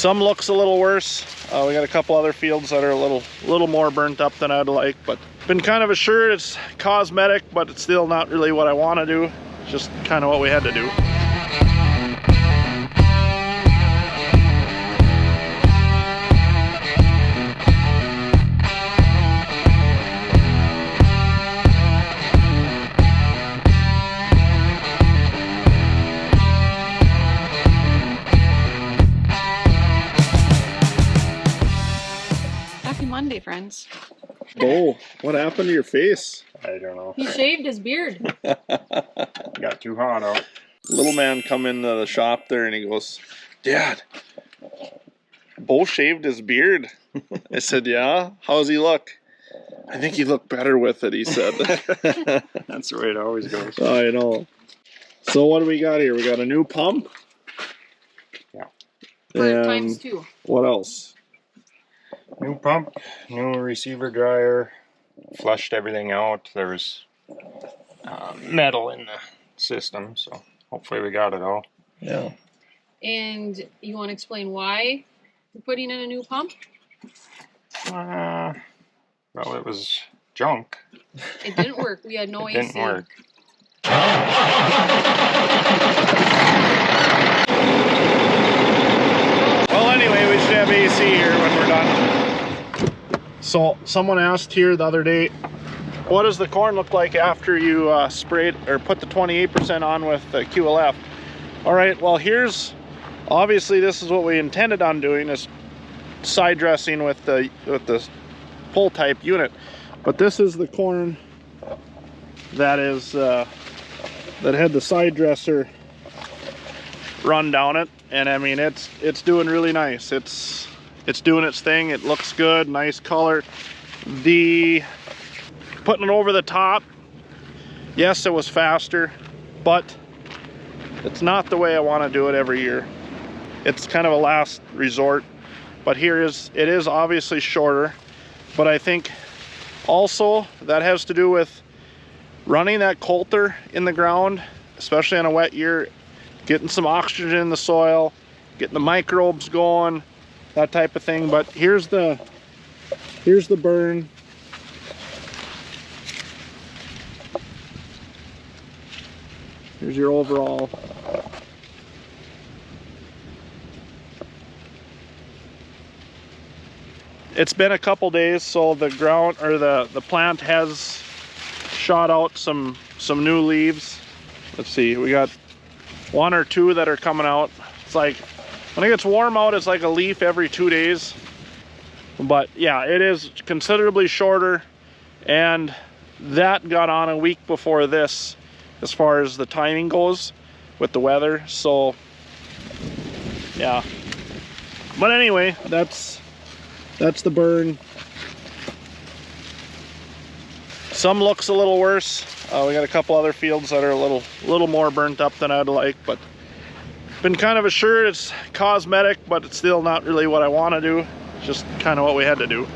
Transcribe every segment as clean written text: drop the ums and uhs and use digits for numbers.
Some looks a little worse. We got a couple other fields that are a little more burnt up than I'd like, but been kind of assured it's cosmetic, but it's still not really what I want to do. It's just kind of what we had to do. Monday, friends. Oh, what happened to your face? I don't know. He shaved his beard. Got too hot out. Little man come into the shop there and he goes, "Dad, Bo shaved his beard." I said, "Yeah? How's he look?" "I think he looked better with it," he said. That's the way it always goes. I know. So what do we got here? We got a new pump. Yeah. For times 2. What else? New pump, new receiver dryer, flushed everything out. There was metal in the system, so hopefully we got it all. Yeah. And you want to explain why you're putting in a new pump? Well, it was junk. It didn't work. We had no AC. It didn't work. Well, anyway, we should have AC here when we're done. So someone asked here the other day, what does the corn look like after you sprayed or put the 28% on with the QLF? All right, well, here's, obviously this is what we intended on doing, is side dressing with the pull type unit. But this is the corn that is that had the side dresser run down it, and I mean it's doing really nice. It's doing its thing. It looks good, nice color. The putting it over the top, yes, it was faster, but it's not the way I want to do it every year. It's kind of a last resort, but it is obviously shorter. But I think also that has to do with running that coulter in the ground, especially on a wet year, getting some oxygen in the soil, getting the microbes going, that type of thing. But here's the burn. Here's your overall. It's been a couple days, so the ground or the plant has shot out some new leaves. Let's see, we got 1 or 2 that are coming out. It's like when it gets warm out, it's like a leaf every 2 days. But yeah, it is considerably shorter, and that got on a week before this as far as the timing goes with the weather. So yeah, but anyway, that's the burn. Some looks a little worse. We got a couple other fields that are a little more burnt up than I'd like, but been kind of assured it's cosmetic, but it's still not really what I want to do. It's just kind of what we had to do.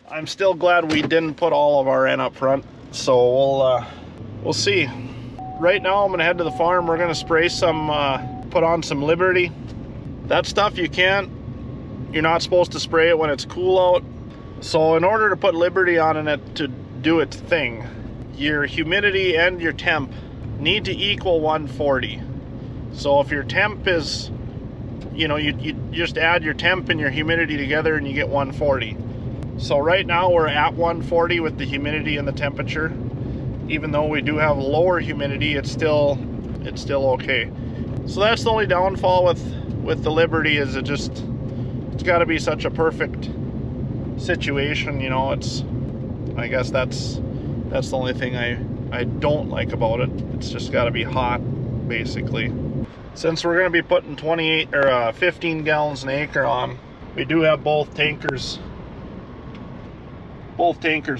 I'm still glad we didn't put all of our N up front, so we'll see. Right now I'm gonna head to the farm. We're gonna spray some, put on some Liberty. That stuff you're not supposed to spray it when it's cool out. So in order to put Liberty on it to do its thing, your humidity and your temp need to equal 140. So if your temp is, you just add your temp and your humidity together and you get 140. So right now we're at 140 with the humidity and the temperature. Even though we do have lower humidity, it's still okay. So that's the only downfall with the Liberty, is it's got to be such a perfect situation, I guess that's the only thing I don't like about it. It's just got to be hot, basically. Since we're going to be putting 28 or 15 gallons an acre on, we do have both tankers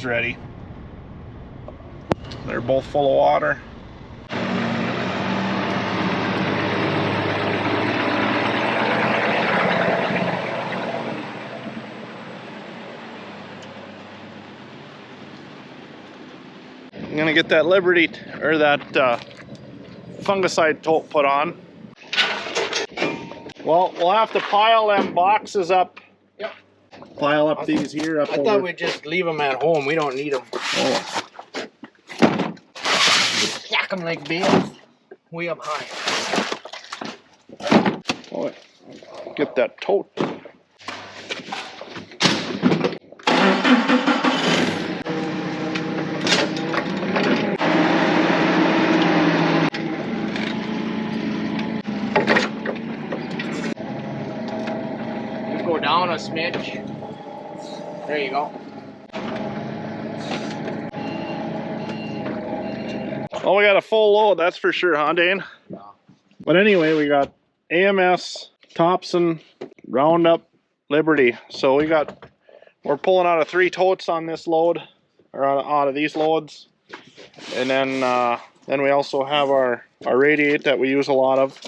ready. They're both full of water. I'm gonna get that Liberty or that fungicide tote put on. Well, we'll have to pile them boxes up. Yep. Pile up these here. Up I thought we'd just leave them at home. We don't need them. Oh. Stack them like bales. Way up high. Oh, get that tote. You go down a smidge. There you go. Well, we got a full load, that's for sure, huh, Dane? Yeah. But anyway, we got AMS, Thompson, Roundup, Liberty. So we're pulling out of 3 totes on this load, or out of these loads. And then we also have our Radiate that we use a lot of.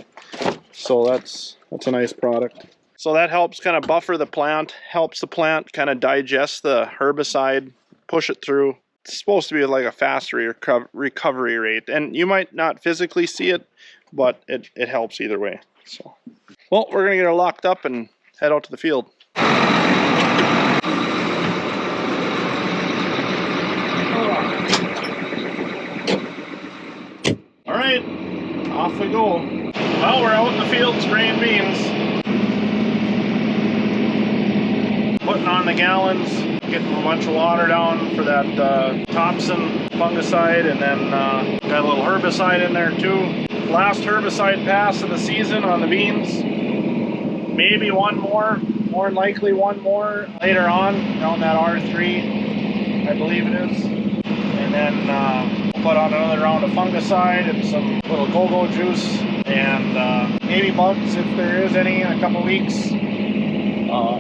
So that's a nice product. So that helps kind of buffer the plant, helps the plant kind of digest the herbicide, push it through. It's supposed to be like a faster recovery rate, and you might not physically see it, but it helps either way. So, well, we're gonna get her locked up and head out to the field. All right, off we go. Well, we're out in the field spraying beans, putting on the gallons, getting a bunch of water down for that Thompson fungicide, and then got a little herbicide in there too. Last herbicide pass of the season on the beans. Maybe one more than likely one more later on around that R3, I believe it is. And then we'll put on another round of fungicide and some little go-go juice, and maybe bugs if there is any in a couple weeks.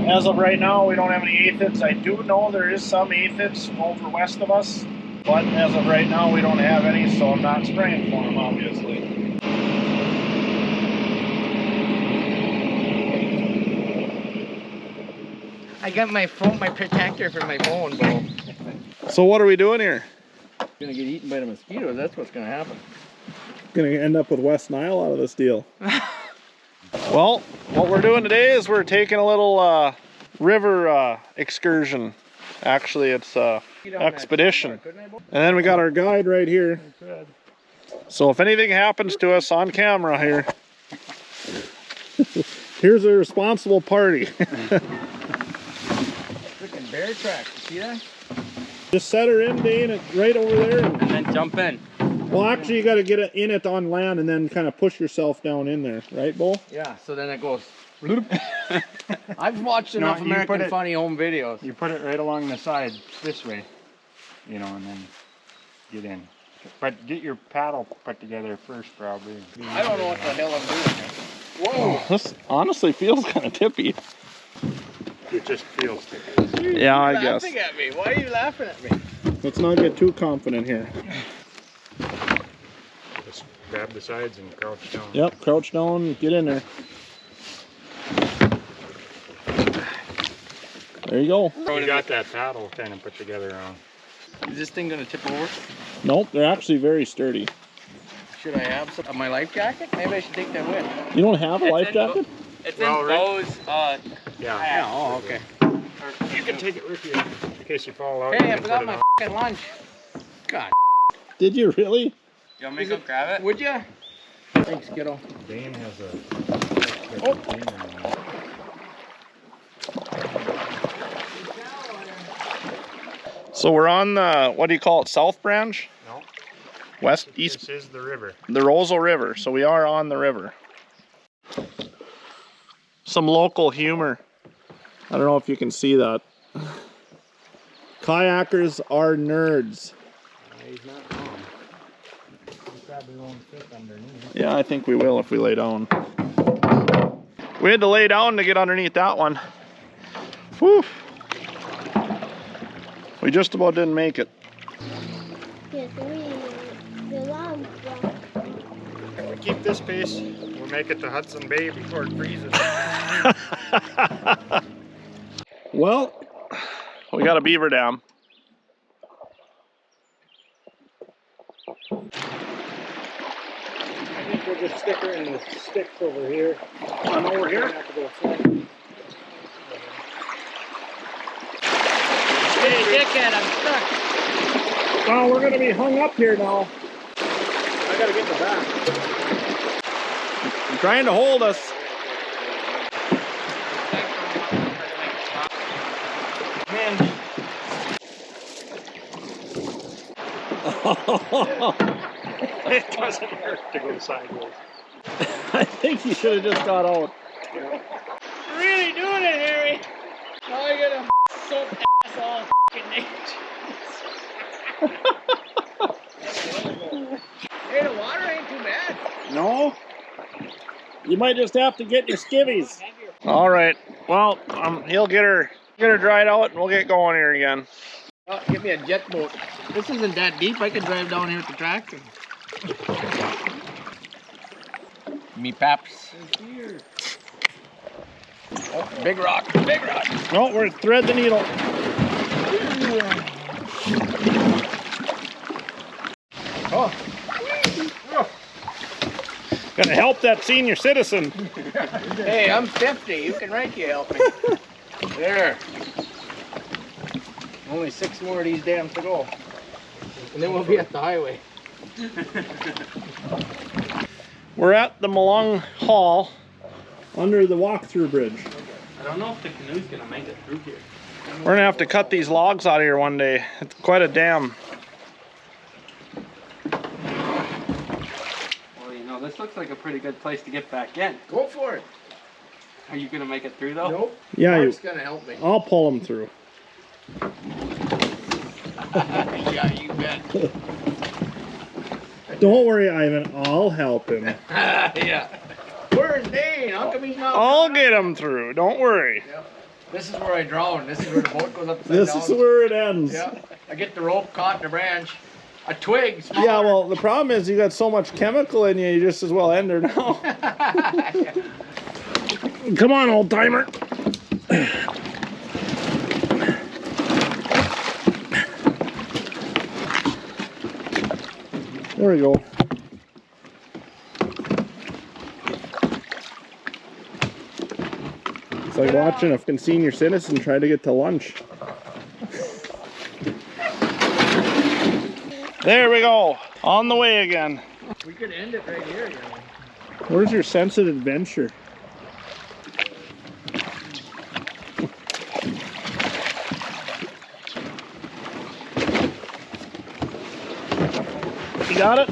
As of right now, we don't have any aphids. I do know there is some aphids over west of us, but as of right now, we don't have any, so I'm not spraying for them, obviously. I got my phone, my protector for my phone, Bo. So what are we doing here? Gonna get eaten by the mosquitoes. That's what's gonna happen. Gonna end up with West Nile out of this deal. Well, what we're doing today is we're taking a little river excursion. Actually, it's expedition. And then we got our guide right here. So if anything happens to us on camera here, here's a responsible party. Freaking bear tracks, you see that? Just set her in, Dane, right over there. And then jump in. Well, actually, you got to get it in it on land and then kind of push yourself down in there, right, Bo? Yeah, so then it goes. I've watched enough American Funny Home videos. You put it right along the side this way, you know, and then get in. But get your paddle put together first, probably. I don't know what the hell I'm doing here. Whoa! Oh, this honestly feels kind of tippy. It just feels tippy. Yeah, I guess. Laughing at me. Why are you laughing at me? Let's not get too confident here. Just grab the sides and crouch down. Yep, crouch down, get in there. There you go. You got that paddle kind of put together on. Is this thing gonna tip over? Nope, they're actually very sturdy. Should I have some of my life jacket? Maybe I should take that with. You don't have a life jacket? It's Well, in right. Bo's. Yeah. Oh, okay. You can take it with you in case you fall out. Hey, you I can forgot put it my on. fucking lunch. God. Did you really? You want me to go grab it? Would you? Thanks, kiddo. Dane has a. Oh. So we're on the, what do you call it, South Branch? No. West, East, This is the river. the Roseau River. So we are on the river. Some local humor. I don't know if you can see that. Kayakers are nerds. He's not wrong. He probably won't fit underneath. Yeah, I think we will if we lay down. We had to lay down to get underneath that one. Whew. We just about didn't make it. If we keep this pace, we'll make it to Hudson Bay before it freezes. Well, we got a beaver dam. I We'll just stick her in the sticks over here. On over here? Have to go front. Hey, dickhead, I'm stuck. Oh, we're gonna be hung up here now. I gotta get in the back. You're trying to hold us. Man. It doesn't hurt to go sideways. I think you should have just got out. You're really doing it, Harry. Now I gotta soap ass all fucking naked. Hey, the water ain't too bad. No? You might just have to get your skivvies. All right. Well, he'll get her dried out, and we'll get going here again. Oh, get me a jet boat. This isn't that deep. I could drive down here with the tractor. Me paps. Oh, big rock. Big rock. No, we're thread the needle. Oh. Gotta help that senior citizen. Hey, I'm 50. You can help me. There. Only 6 more of these dams to go. And then we'll be at the highway. We're at the Malung Hall under the walk-through bridge. I don't know if the canoe's gonna make it through here. We're gonna have to cut these logs out of here one day. It's quite a dam. Well, you know, this looks like a pretty good place to get back in. Go for it. Are you gonna make it through though? Nope. Yeah, Mark's gonna help me. I'll pull them through. Yeah, you bet. Don't worry, Ivan. I'll help him. Yeah. Where's Dane? How come he's not? I'll get him through. Don't worry. Yeah. This is where I drown. This is where the boat goes upside This down. is where it ends. Yeah. I get the rope caught in a branch. A twig. Smaller. Yeah, well, the problem is you got so much chemical in you, you just as well end her now. Come on, old timer. There we go. It's like watching a senior citizen try to get to lunch. There we go. On the way again. We could end it right here, you know. Where's your sense of adventure? You got it?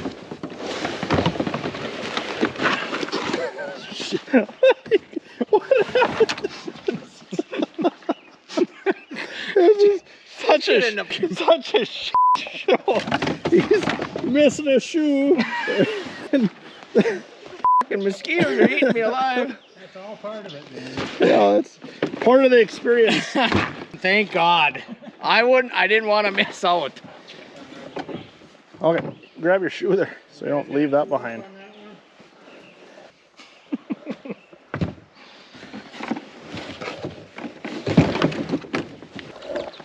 What happened? It's just such a show. He's missing a shoe. Fucking mosquitoes are eating me alive. That's all part of it, man. Yeah, that's part of the experience. Thank God. I didn't want to miss out. Okay, grab your shoe there so you don't leave that behind.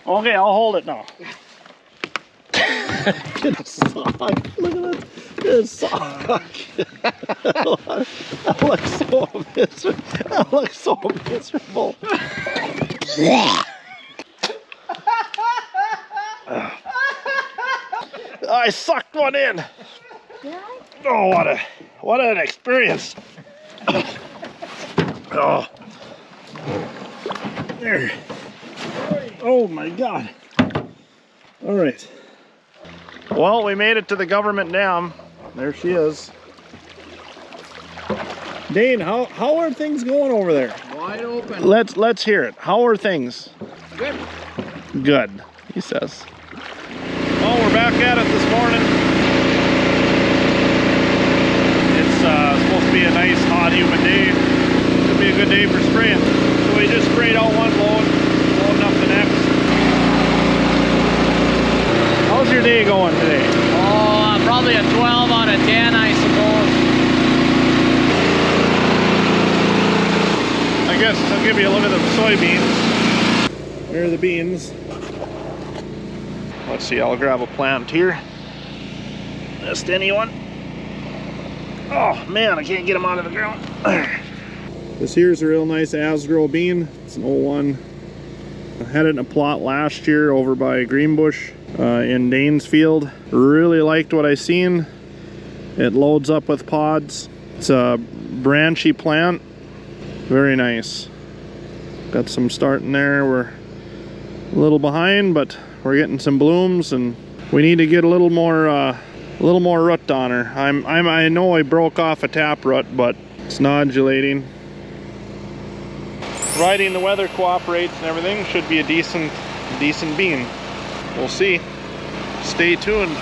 Okay, I'll hold it now. Get a sock. Look at that. Get a sock. That looks so miserable. That looks so miserable. I sucked one in. Oh, what an experience. Oh. There. Oh my God. All right. Well, we made it to the government dam. There she is. Dane, how are things going over there? Wide open. Let's hear it. How are things? Good. Good, he says. Well, we're back at it this morning. It's supposed to be a nice, hot, humid day. Could be a good day for spraying. So we just sprayed out one load, loading up the next. How's your day going today? Oh, probably a 12 out of 10, I suppose. I guess I'll give you a look at the soybeans. There are the beans. Let's see, I'll grab a plant here. Just anyone. Oh man, I can't get them out of the ground. This here's a real nice Asgrow bean. It's an 01. I had it in a plot last year over by Greenbush in Danesfield. Really liked what I seen. It loads up with pods. It's a branchy plant. Very nice. Got some starting there. We're a little behind, but we're getting some blooms, and we need to get a little more root on her. I know I broke off a taproot, but it's nodulating. Providing the weather cooperates and everything, should be a decent bean. We'll see. Stay tuned.